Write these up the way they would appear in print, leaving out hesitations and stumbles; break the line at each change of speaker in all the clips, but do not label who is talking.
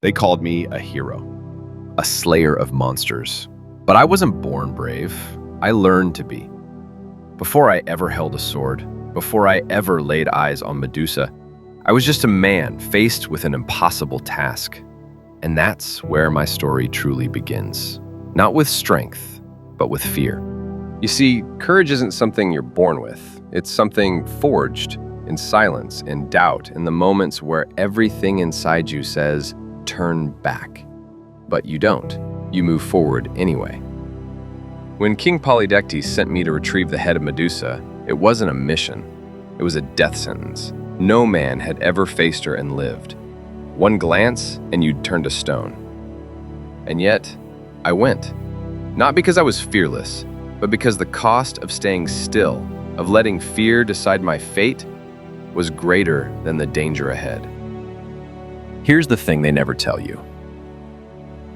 They called me a hero, a slayer of monsters. But I wasn't born brave. I learned to be. Before I ever held a sword, before I ever laid eyes on Medusa, I was just a man faced with an impossible task. And that's where my story truly begins. Not with strength, but with fear. You see, courage isn't something you're born with. It's something forged in silence, in doubt, in the moments where everything inside you says, turn back. But you don't. You move forward anyway. When King Polydectes sent me to retrieve the head of Medusa, it wasn't a mission. It was a death sentence. No man had ever faced her and lived. One glance, and you'd turn to stone. And yet, I went. Not because I was fearless, but because the cost of staying still, of letting fear decide my fate, was greater than the danger ahead. Here's the thing they never tell you.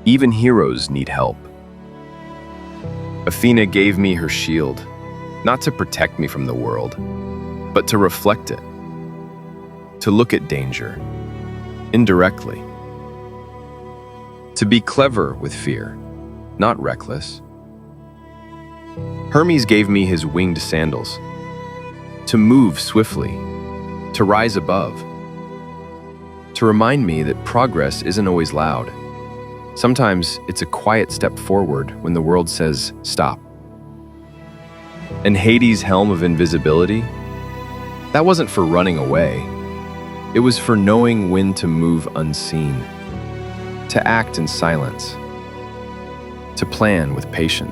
Even heroes need help. Athena gave me her shield, not to protect me from the world, but to reflect it, to look at danger, indirectly, to be clever with fear, not reckless. Hermes gave me his winged sandals, to move swiftly, to rise above, to remind me that progress isn't always loud. Sometimes it's a quiet step forward when the world says, stop. And Hades' helm of invisibility, that wasn't for running away. It was for knowing when to move unseen, to act in silence, to plan with patience.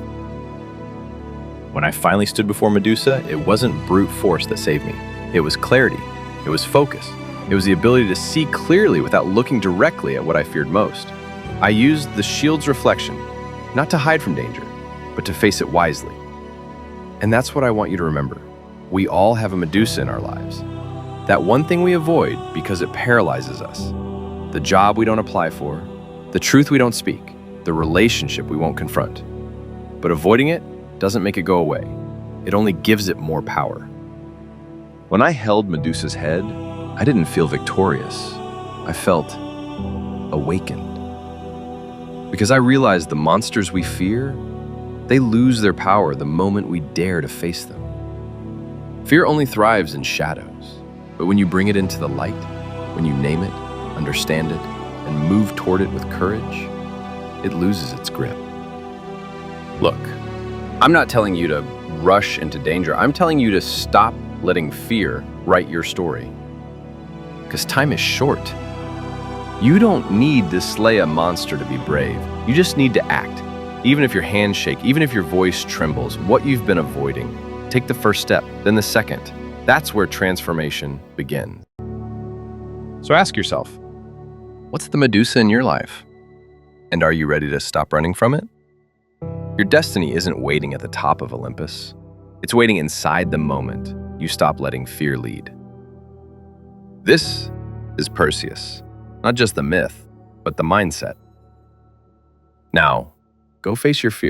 When I finally stood before Medusa, it wasn't brute force that saved me. It was clarity. It was focus. It was the ability to see clearly without looking directly at what I feared most. I used the shield's reflection, not to hide from danger, but to face it wisely. And that's what I want you to remember. We all have a Medusa in our lives. That one thing we avoid because it paralyzes us. The job we don't apply for, the truth we don't speak, the relationship we won't confront. But avoiding it doesn't make it go away. It only gives it more power. When I held Medusa's head, I didn't feel victorious. I felt awakened. Because I realized the monsters we fear, they lose their power the moment we dare to face them. Fear only thrives in shadows, but when you bring it into the light, when you name it, understand it, and move toward it with courage, it loses its grip. Look, I'm not telling you to rush into danger. I'm telling you to stop letting fear write your story. Because time is short. You don't need to slay a monster to be brave. You just need to act. Even if your hands shake, even if your voice trembles, what you've been avoiding, take the first step, then the second. That's where transformation begins. So ask yourself, what's the Medusa in your life? And are you ready to stop running from it? Your destiny isn't waiting at the top of Olympus. It's waiting inside the moment you stop letting fear lead. This is Perseus. Not just the myth, but the mindset. Now, go face your fear.